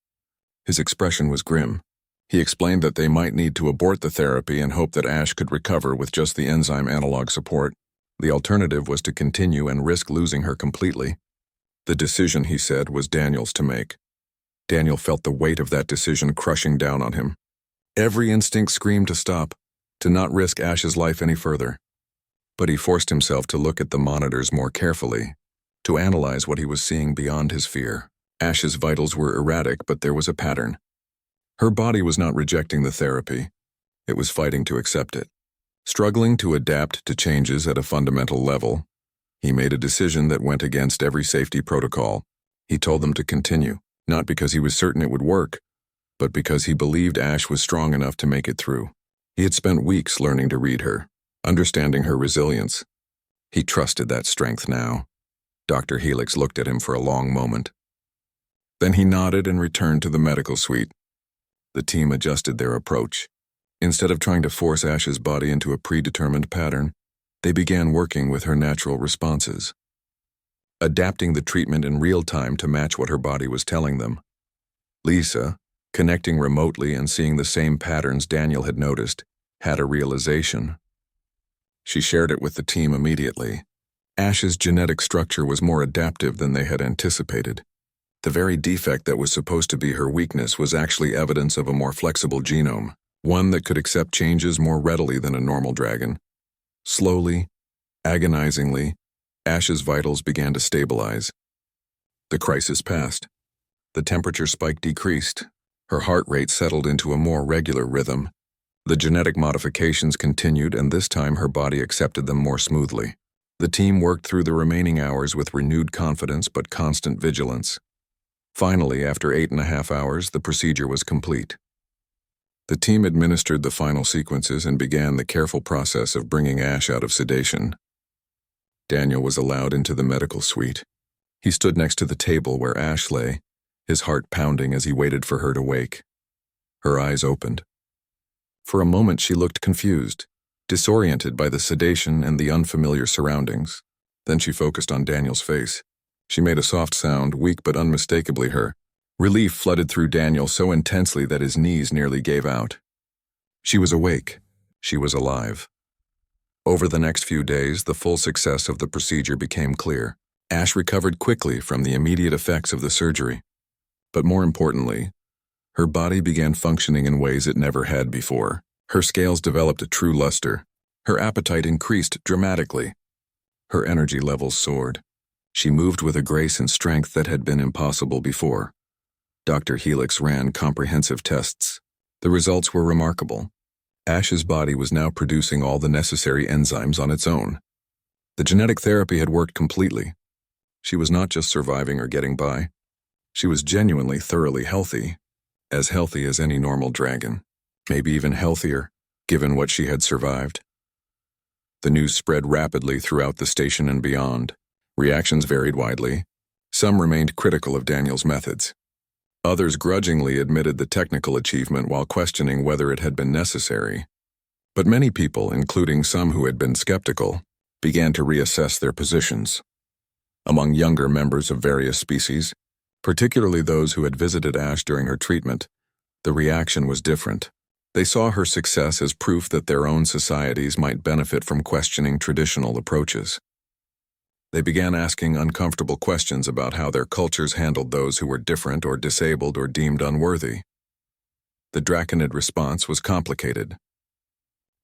His expression was grim. He explained that they might need to abort the therapy and hope that Ash could recover with just the enzyme analog support. The alternative was to continue and risk losing her completely. The decision, he said, was Daniel's to make. Daniel felt the weight of that decision crushing down on him. Every instinct screamed to stop, to not risk Ash's life any further. But he forced himself to look at the monitors more carefully, to analyze what he was seeing beyond his fear. Ash's vitals were erratic, but there was a pattern. Her body was not rejecting the therapy. It was fighting to accept it. Struggling to adapt to changes at a fundamental level, he made a decision that went against every safety protocol. He told them to continue, not because he was certain it would work, but because he believed Ash was strong enough to make it through. He had spent weeks learning to read her, understanding her resilience. He trusted that strength now. Dr. Helix looked at him for a long moment. Then he nodded and returned to the medical suite. The team adjusted their approach. Instead of trying to force Ash's body into a predetermined pattern, they began working with her natural responses, adapting the treatment in real time to match what her body was telling them. Lisa, connecting remotely and seeing the same patterns Daniel had noticed, had a realization. She shared it with the team immediately. Ash's genetic structure was more adaptive than they had anticipated. The very defect that was supposed to be her weakness was actually evidence of a more flexible genome, one that could accept changes more readily than a normal dragon. Slowly, agonizingly, Ash's vitals began to stabilize. The crisis passed. The temperature spike decreased. Her heart rate settled into a more regular rhythm. The genetic modifications continued, and this time her body accepted them more smoothly. The team worked through the remaining hours with renewed confidence but constant vigilance. Finally, after 8.5 hours, the procedure was complete. The team administered the final sequences and began the careful process of bringing Ash out of sedation. Daniel was allowed into the medical suite. He stood next to the table where Ash lay, his heart pounding as he waited for her to wake. Her eyes opened. For a moment she looked confused, disoriented by the sedation and the unfamiliar surroundings. Then she focused on Daniel's face. She made a soft sound, weak but unmistakably her. Relief flooded through Daniel so intensely that his knees nearly gave out. She was awake. She was alive. Over the next few days, the full success of the procedure became clear. Ash recovered quickly from the immediate effects of the surgery. But more importantly, her body began functioning in ways it never had before. Her scales developed a true luster. Her appetite increased dramatically. Her energy levels soared. She moved with a grace and strength that had been impossible before. Dr. Helix ran comprehensive tests. The results were remarkable. Ash's body was now producing all the necessary enzymes on its own. The genetic therapy had worked completely. She was not just surviving or getting by. She was genuinely thoroughly healthy as any normal dragon, maybe even healthier, given what she had survived. The news spread rapidly throughout the station and beyond. Reactions varied widely. Some remained critical of Daniel's methods. Others grudgingly admitted the technical achievement while questioning whether it had been necessary. But many people, including some who had been skeptical, began to reassess their positions. Among younger members of various species, Particularly those who had visited Ash during her treatment. The reaction was different. They saw her success as proof that their own societies might benefit from questioning traditional approaches. They began asking uncomfortable questions about how their cultures handled those who were different or disabled or deemed unworthy. The Draconid response was complicated.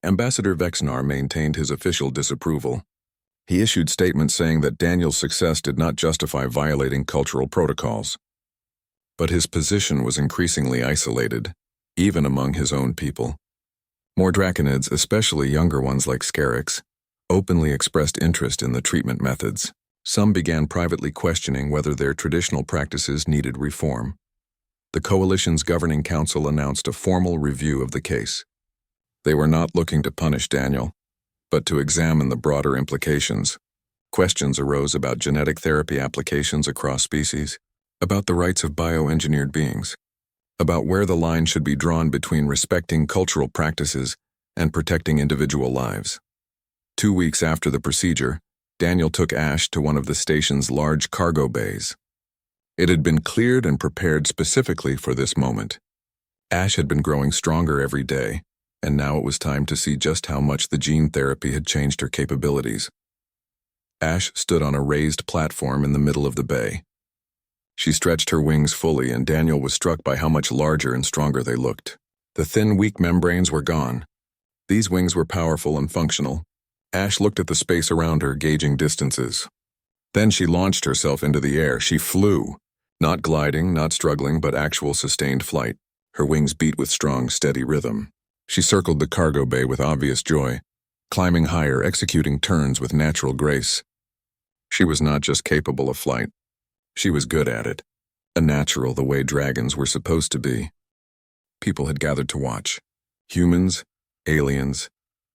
Ambassador Vexnar maintained his official disapproval. He issued statements saying that Daniel's success did not justify violating cultural protocols. But his position was increasingly isolated, even among his own people. More Draconids, especially younger ones like Scarix, openly expressed interest in the treatment methods. Some began privately questioning whether their traditional practices needed reform. The Coalition's governing council announced a formal review of the case. They were not looking to punish Daniel, but to examine the broader implications. Questions arose about genetic therapy applications across species, about the rights of bioengineered beings, about where the line should be drawn between respecting cultural practices and protecting individual lives. 2 weeks after the procedure, Daniel took Ash to one of the station's large cargo bays. It had been cleared and prepared specifically for this moment. Ash had been growing stronger every day, and now it was time to see just how much the gene therapy had changed her capabilities. Ash stood on a raised platform in the middle of the bay. She stretched her wings fully, and Daniel was struck by how much larger and stronger they looked. The thin, weak membranes were gone. These wings were powerful and functional. Ash looked at the space around her, gauging distances. Then she launched herself into the air. She flew. Not gliding, not struggling, but actual sustained flight. Her wings beat with strong, steady rhythm. She circled the cargo bay with obvious joy, climbing higher, executing turns with natural grace. She was not just capable of flight. She was good at it. A natural, the way dragons were supposed to be. People had gathered to watch. Humans, aliens,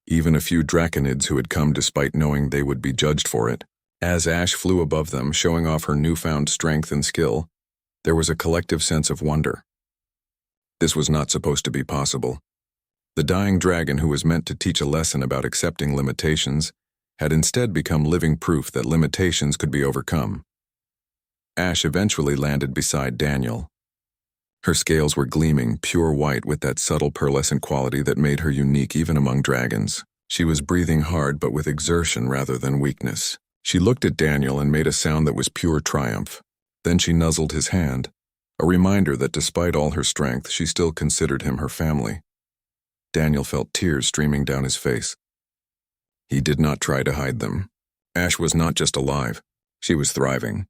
even a few Draconids who had come despite knowing they would be judged for it. As Ash flew above them, showing off her newfound strength and skill, there was a collective sense of wonder. This was not supposed to be possible. The dying dragon, who was meant to teach a lesson about accepting limitations, had instead become living proof that limitations could be overcome. Ash eventually landed beside Daniel. Her scales were gleaming, pure white, with that subtle pearlescent quality that made her unique even among dragons. She was breathing hard, but with exertion rather than weakness. She looked at Daniel and made a sound that was pure triumph. Then she nuzzled his hand, a reminder that despite all her strength, she still considered him her family. Daniel felt tears streaming down his face. He did not try to hide them. Ash was not just alive. She was thriving.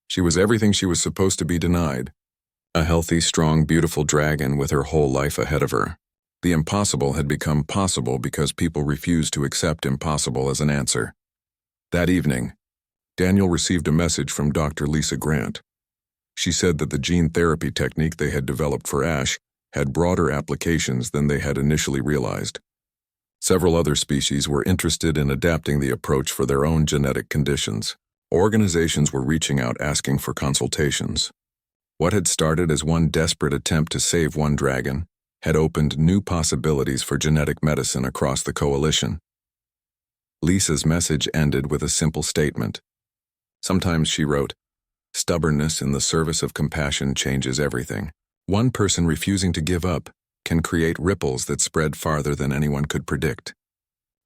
She was everything she was supposed to be denied. A healthy, strong, beautiful dragon with her whole life ahead of her. The impossible had become possible because people refused to accept impossible as an answer. That evening, Daniel received a message from Dr. Lisa Grant. She said that the gene therapy technique they had developed for Ash had broader applications than they had initially realized. Several other species were interested in adapting the approach for their own genetic conditions. Organizations were reaching out asking for consultations. What had started as one desperate attempt to save one dragon had opened new possibilities for genetic medicine across the coalition. Lisa's message ended with a simple statement. Sometimes she wrote, "Stubbornness in the service of compassion changes everything. One person refusing to give up can create ripples that spread farther than anyone could predict."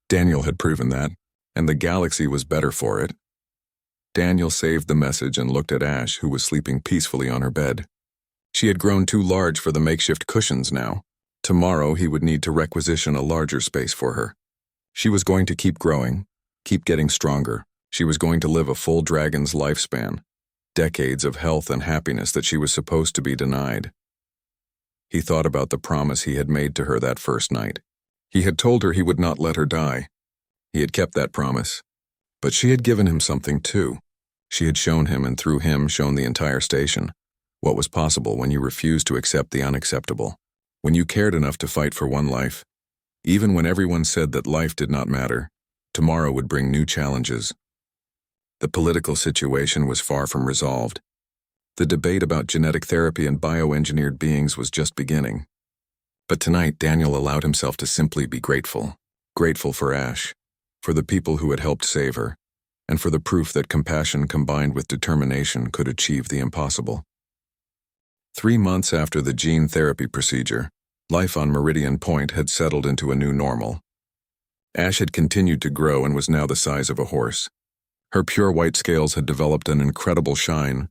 Daniel had proven that, and the galaxy was better for it. Daniel saved the message and looked at Ash, who was sleeping peacefully on her bed. She had grown too large for the makeshift cushions now. Tomorrow he would need to requisition a larger space for her. She was going to keep growing, keep getting stronger. She was going to live a full dragon's lifespan, decades of health and happiness that she was supposed to be denied. He thought about the promise he had made to her that first night. He had told her he would not let her die. He had kept that promise. But she had given him something too. She had shown him, and through him shown the entire station, what was possible when you refused to accept the unacceptable. When you cared enough to fight for one life, even when everyone said that life did not matter, tomorrow would bring new challenges. The political situation was far from resolved. The debate about genetic therapy and bioengineered beings was just beginning. But tonight, Daniel allowed himself to simply be grateful. Grateful for Ash, for the people who had helped save her, and for the proof that compassion combined with determination could achieve the impossible. 3 months after the gene therapy procedure, life on Meridian Point had settled into a new normal. Ash had continued to grow and was now the size of a horse. Her pure white scales had developed an incredible shine,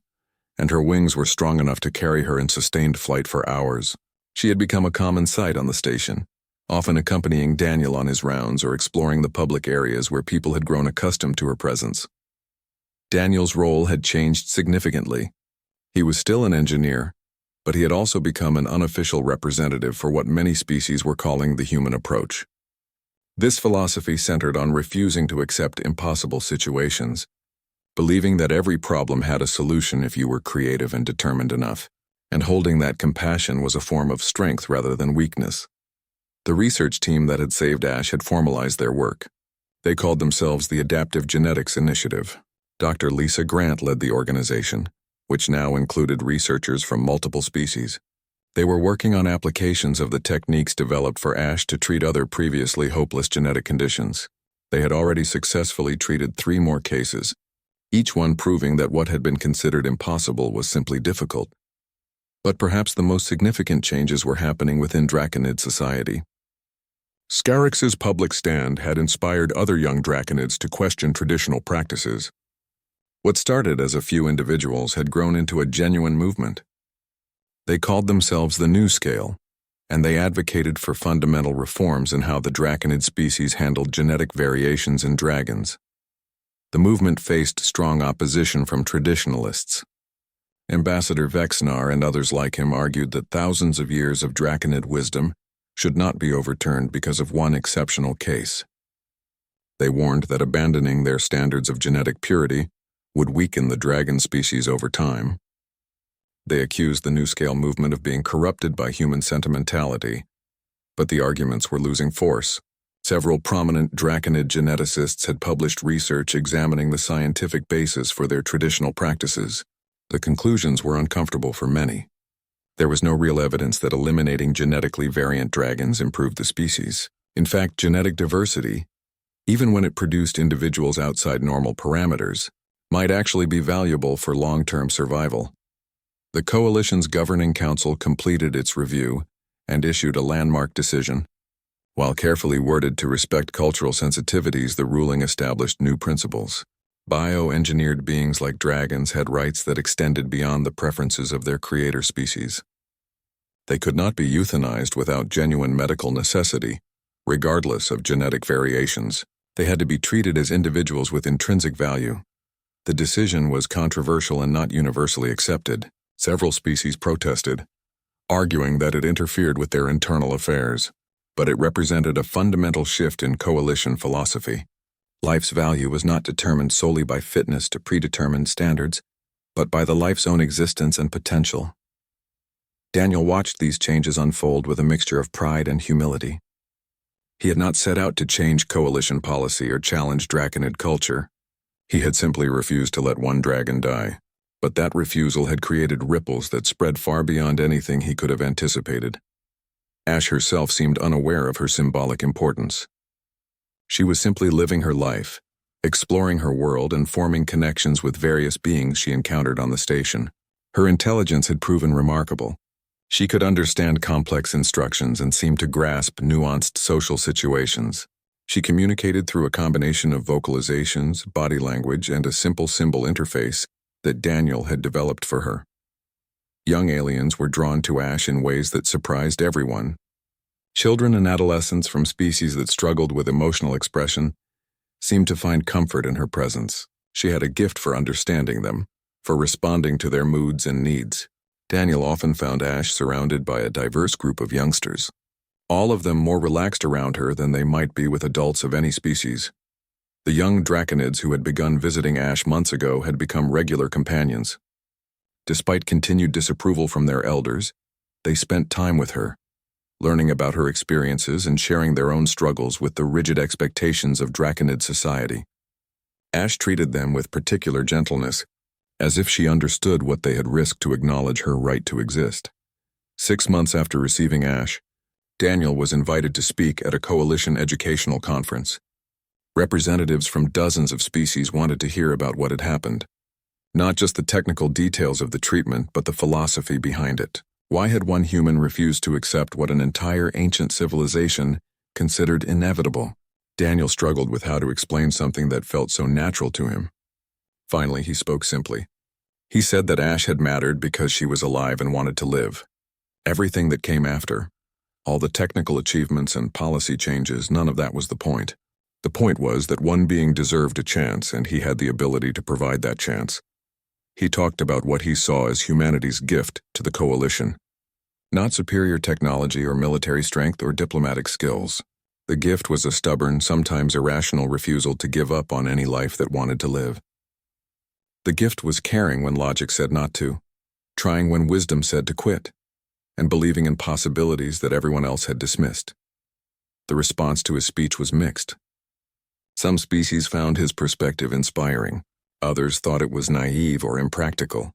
and her wings were strong enough to carry her in sustained flight for hours. She had become a common sight on the station, often accompanying Daniel on his rounds or exploring the public areas where people had grown accustomed to her presence. Daniel's role had changed significantly. He was still an engineer, but he had also become an unofficial representative for what many species were calling the human approach. This philosophy centered on refusing to accept impossible situations, believing that every problem had a solution if you were creative and determined enough, and holding that compassion was a form of strength rather than weakness. The research team that had saved Ash had formalized their work. They called themselves the Adaptive Genetics Initiative. Dr. Lisa Grant led the organization, which now included researchers from multiple species. They were working on applications of the techniques developed for Ash to treat other previously hopeless genetic conditions. They had already successfully treated 3 more cases, each one proving that what had been considered impossible was simply difficult. But perhaps the most significant changes were happening within Draconid society. Scarix's public stand had inspired other young Draconids to question traditional practices. What started as a few individuals had grown into a genuine movement. They called themselves the New Scale, and they advocated for fundamental reforms in how the Draconid species handled genetic variations in dragons. The movement faced strong opposition from traditionalists. Ambassador Vexnar and others like him argued that thousands of years of Draconid wisdom should not be overturned because of one exceptional case. They warned that abandoning their standards of genetic purity would weaken the dragon species over time. They accused the New Scale movement of being corrupted by human sentimentality, but the arguments were losing force. Several prominent Draconid geneticists had published research examining the scientific basis for their traditional practices. The conclusions were uncomfortable for many. There was no real evidence that eliminating genetically variant dragons improved the species. In fact, genetic diversity, even when it produced individuals outside normal parameters, might actually be valuable for long-term survival. The Coalition's governing council completed its review and issued a landmark decision. While carefully worded to respect cultural sensitivities, the ruling established new principles. Bioengineered beings like dragons had rights that extended beyond the preferences of their creator species. They could not be euthanized without genuine medical necessity, regardless of genetic variations. They had to be treated as individuals with intrinsic value. The decision was controversial and not universally accepted. Several species protested, arguing that it interfered with their internal affairs, but it represented a fundamental shift in Coalition philosophy. Life's value was not determined solely by fitness to predetermined standards, but by the life's own existence and potential. Daniel watched these changes unfold with a mixture of pride and humility. He had not set out to change Coalition policy or challenge Draconid culture. He had simply refused to let one dragon die, but that refusal had created ripples that spread far beyond anything he could have anticipated. Ash herself seemed unaware of her symbolic importance. She was simply living her life, exploring her world and forming connections with various beings she encountered on the station. Her intelligence had proven remarkable. She could understand complex instructions and seemed to grasp nuanced social situations. She communicated through a combination of vocalizations, body language, and a simple symbol interface that Daniel had developed for her. Young aliens were drawn to Ash in ways that surprised everyone. Children and adolescents from species that struggled with emotional expression seemed to find comfort in her presence. She had a gift for understanding them, for responding to their moods and needs. Daniel often found Ash surrounded by a diverse group of youngsters, all of them more relaxed around her than they might be with adults of any species. The young Draconids who had begun visiting Ash months ago had become regular companions. Despite continued disapproval from their elders, they spent time with her, learning about her experiences and sharing their own struggles with the rigid expectations of Draconid society. Ash treated them with particular gentleness, as if she understood what they had risked to acknowledge her right to exist. 6 months after receiving Ash, Daniel was invited to speak at a Coalition educational conference. Representatives from dozens of species wanted to hear about what had happened. Not just the technical details of the treatment, but the philosophy behind it. Why had one human refused to accept what an entire ancient civilization considered inevitable? Daniel struggled with how to explain something that felt so natural to him. Finally, he spoke simply. He said that Ash had mattered because she was alive and wanted to live. Everything that came after, all the technical achievements and policy changes, none of that was the point. The point was that one being deserved a chance, and he had the ability to provide that chance. He talked about what he saw as humanity's gift to the Coalition. Not superior technology or military strength or diplomatic skills. The gift was a stubborn, sometimes irrational refusal to give up on any life that wanted to live. The gift was caring when logic said not to, trying when wisdom said to quit, and believing in possibilities that everyone else had dismissed. The response to his speech was mixed. Some species found his perspective inspiring. Others thought it was naive or impractical.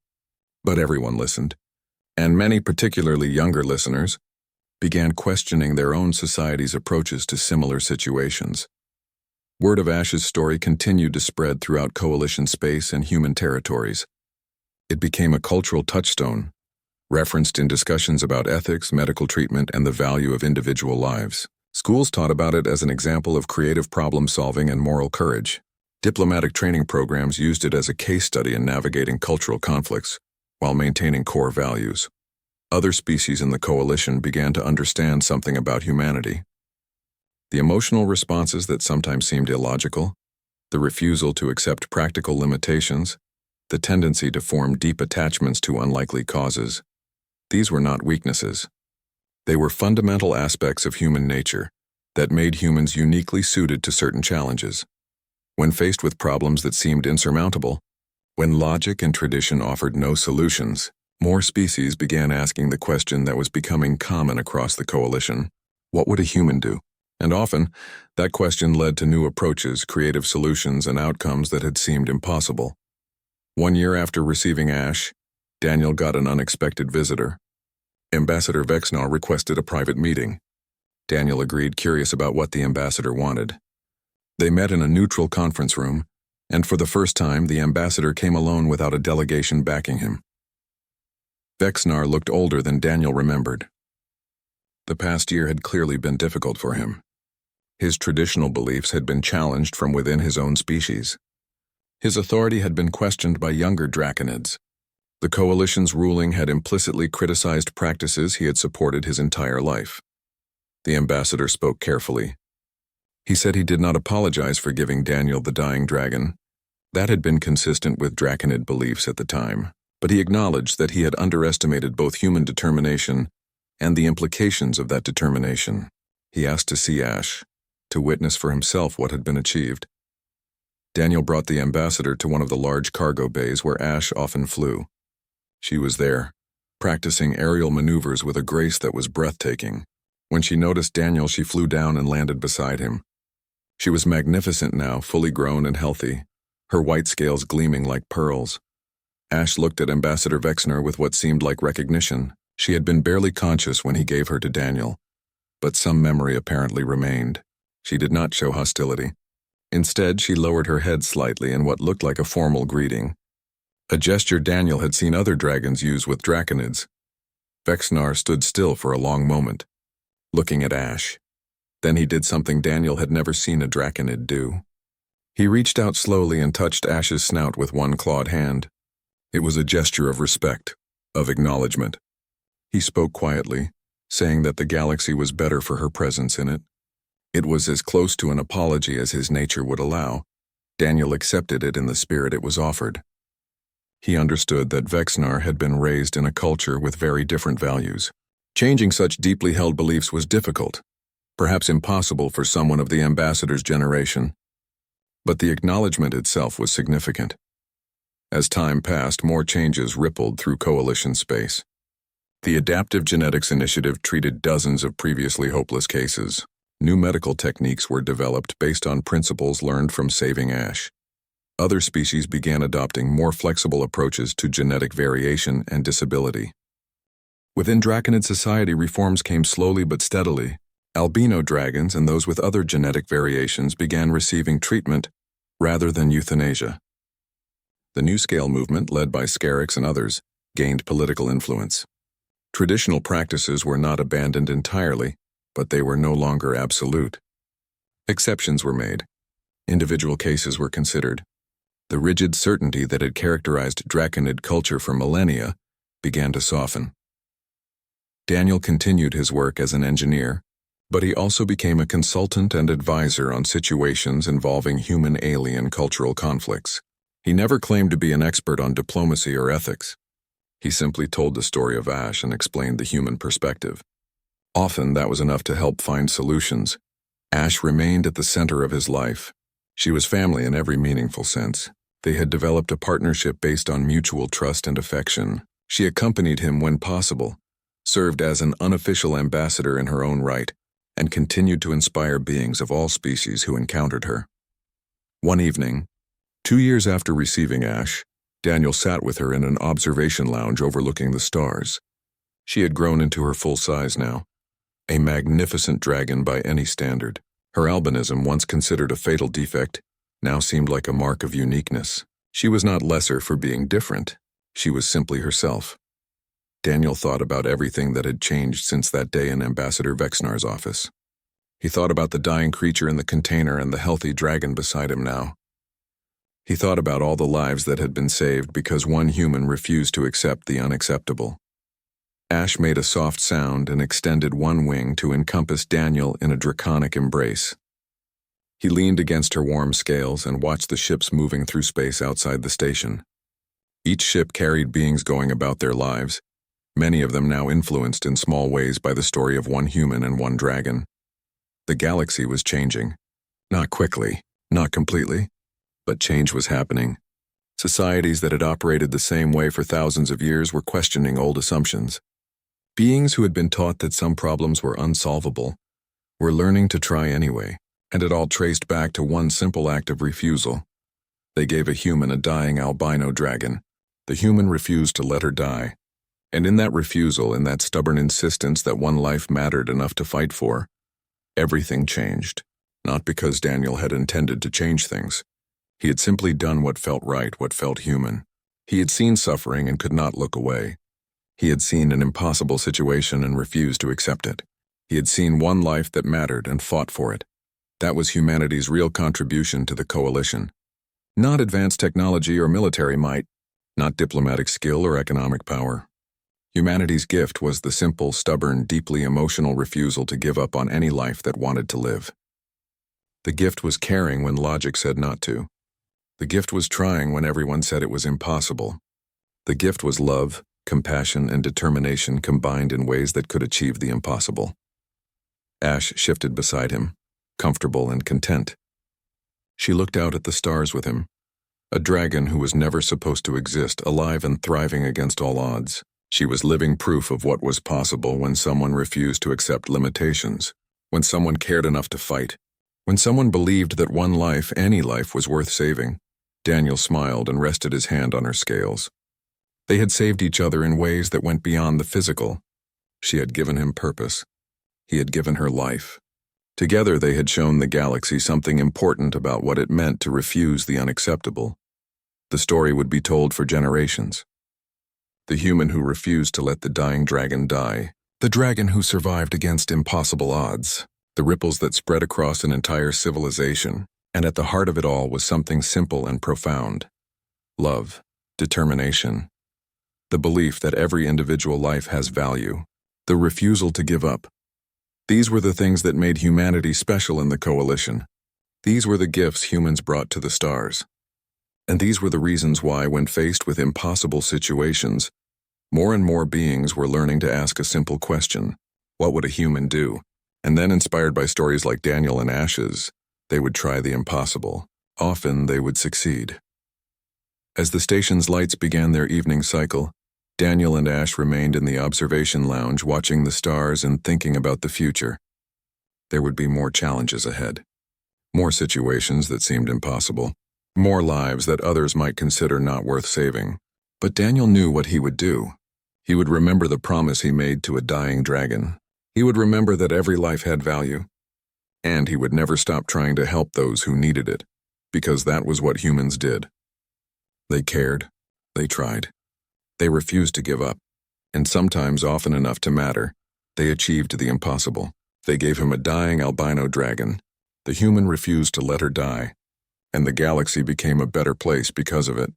But everyone listened, and many, particularly younger listeners, began questioning their own society's approaches to similar situations. Word of Ash's story continued to spread throughout Coalition space and human territories. It became a cultural touchstone, referenced in discussions about ethics, medical treatment, and the value of individual lives. Schools taught about it as an example of creative problem-solving and moral courage. Diplomatic training programs used it as a case study in navigating cultural conflicts while maintaining core values. Other species in the Coalition began to understand something about humanity. The emotional responses that sometimes seemed illogical, the refusal to accept practical limitations, the tendency to form deep attachments to unlikely causes. These were not weaknesses. They were fundamental aspects of human nature that made humans uniquely suited to certain challenges. When faced with problems that seemed insurmountable, when logic and tradition offered no solutions, more species began asking the question that was becoming common across the Coalition: what would a human do? And often, that question led to new approaches, creative solutions, and outcomes that had seemed impossible. 1 year after receiving Ash, Daniel got an unexpected visitor. Ambassador Vexnar requested a private meeting. Daniel agreed, curious about what the ambassador wanted. They met in a neutral conference room, and for the first time, the ambassador came alone without a delegation backing him. Vexnar looked older than Daniel remembered. The past year had clearly been difficult for him. His traditional beliefs had been challenged from within his own species. His authority had been questioned by younger draconids. The Coalition's ruling had implicitly criticized practices he had supported his entire life. The ambassador spoke carefully. He said he did not apologize for giving Daniel the dying dragon. That had been consistent with draconid beliefs at the time, but he acknowledged that he had underestimated both human determination and the implications of that determination. He asked to see Ash, to witness for himself what had been achieved. Daniel brought the ambassador to one of the large cargo bays where Ash often flew. She was there, practicing aerial maneuvers with a grace that was breathtaking. When she noticed Daniel, she flew down and landed beside him. She was magnificent now, fully grown and healthy, her white scales gleaming like pearls. Ash looked at Ambassador Vexnar with what seemed like recognition. She had been barely conscious when he gave her to Daniel, but some memory apparently remained. She did not show hostility. Instead, she lowered her head slightly in what looked like a formal greeting, a gesture Daniel had seen other dragons use with draconids. Vexnar stood still for a long moment, looking at Ash. Then he did something Daniel had never seen a draconid do. He reached out slowly and touched Ash's snout with one clawed hand. It was a gesture of respect, of acknowledgement. He spoke quietly, saying that the galaxy was better for her presence in it. It was as close to an apology as his nature would allow. Daniel accepted it in the spirit it was offered. He understood that Vexnar had been raised in a culture with very different values. Changing such deeply held beliefs was difficult, perhaps impossible for someone of the ambassador's generation. But the acknowledgement itself was significant. As time passed, more changes rippled through Coalition space. The Adaptive Genetics Initiative treated dozens of previously hopeless cases. New medical techniques were developed based on principles learned from saving Ash. Other species began adopting more flexible approaches to genetic variation and disability. Within Draconid society, reforms came slowly but steadily. Albino dragons and those with other genetic variations began receiving treatment rather than euthanasia. The New Scale movement, led by Scarix and others, gained political influence. Traditional practices were not abandoned entirely, but they were no longer absolute. Exceptions were made. Individual cases were considered. The rigid certainty that had characterized Draconid culture for millennia began to soften. Daniel continued his work as an engineer, but he also became a consultant and advisor on situations involving human-alien cultural conflicts. He never claimed to be an expert on diplomacy or ethics. He simply told the story of Ash and explained the human perspective. Often that was enough to help find solutions. Ash remained at the center of his life. She was family in every meaningful sense. They had developed a partnership based on mutual trust and affection. She accompanied him when possible, served as an unofficial ambassador in her own right, and continued to inspire beings of all species who encountered her. One evening, 2 years after receiving Ash, Daniel sat with her in an observation lounge overlooking the stars. She had grown into her full size now, a magnificent dragon by any standard. Her albinism, once considered a fatal defect, now seemed like a mark of uniqueness. She was not lesser for being different. She was simply herself. Daniel thought about everything that had changed since that day in Ambassador Vexnar's office. He thought about the dying creature in the container and the healthy dragon beside him now. He thought about all the lives that had been saved because one human refused to accept the unacceptable. Ash made a soft sound and extended one wing to encompass Daniel in a draconic embrace. He leaned against her warm scales and watched the ships moving through space outside the station. Each ship carried beings going about their lives, many of them now influenced in small ways by the story of one human and one dragon. The galaxy was changing. Not quickly, not completely, but change was happening. Societies that had operated the same way for thousands of years were questioning old assumptions. Beings who had been taught that some problems were unsolvable were learning to try anyway, and it all traced back to one simple act of refusal. They gave a human a dying albino dragon. The human refused to let her die. And in that refusal, in that stubborn insistence that one life mattered enough to fight for, everything changed. Not because Daniel had intended to change things. He had simply done what felt right, what felt human. He had seen suffering and could not look away. He had seen an impossible situation and refused to accept it. He had seen one life that mattered and fought for it. That was humanity's real contribution to the coalition. Not advanced technology or military might, not diplomatic skill or economic power. Humanity's gift was the simple, stubborn, deeply emotional refusal to give up on any life that wanted to live. The gift was caring when logic said not to. The gift was trying when everyone said it was impossible. The gift was love, compassion, and determination combined in ways that could achieve the impossible. Ash shifted beside him, comfortable and content. She looked out at the stars with him, a dragon who was never supposed to exist, alive and thriving against all odds. She was living proof of what was possible when someone refused to accept limitations, when someone cared enough to fight, when someone believed that one life, any life, was worth saving. Daniel smiled and rested his hand on her scales. They had saved each other in ways that went beyond the physical. She had given him purpose. He had given her life. Together they had shown the galaxy something important about what it meant to refuse the unacceptable. The story would be told for generations. The human who refused to let the dying dragon die. The dragon who survived against impossible odds. The ripples that spread across an entire civilization. And at the heart of it all was something simple and profound. Love, determination. The belief that every individual life has value. The refusal to give up. These were the things that made humanity special in the coalition. These were the gifts humans brought to the stars. And these were the reasons why, when faced with impossible situations, more and more beings were learning to ask a simple question: what would a human do? And then, inspired by stories like Daniel and Ash's, they would try the impossible. Often they would succeed. As the station's lights began their evening cycle, Daniel and Ash remained in the observation lounge watching the stars and thinking about the future. There would be more challenges ahead. More situations that seemed impossible. More lives that others might consider not worth saving. But Daniel knew what he would do. He would remember the promise he made to a dying dragon. He would remember that every life had value. And he would never stop trying to help those who needed it, because that was what humans did. They cared. They tried. They refused to give up. And sometimes, often enough to matter, they achieved the impossible. They gave him a dying albino dragon. The human refused to let her die, and the galaxy became a better place because of it.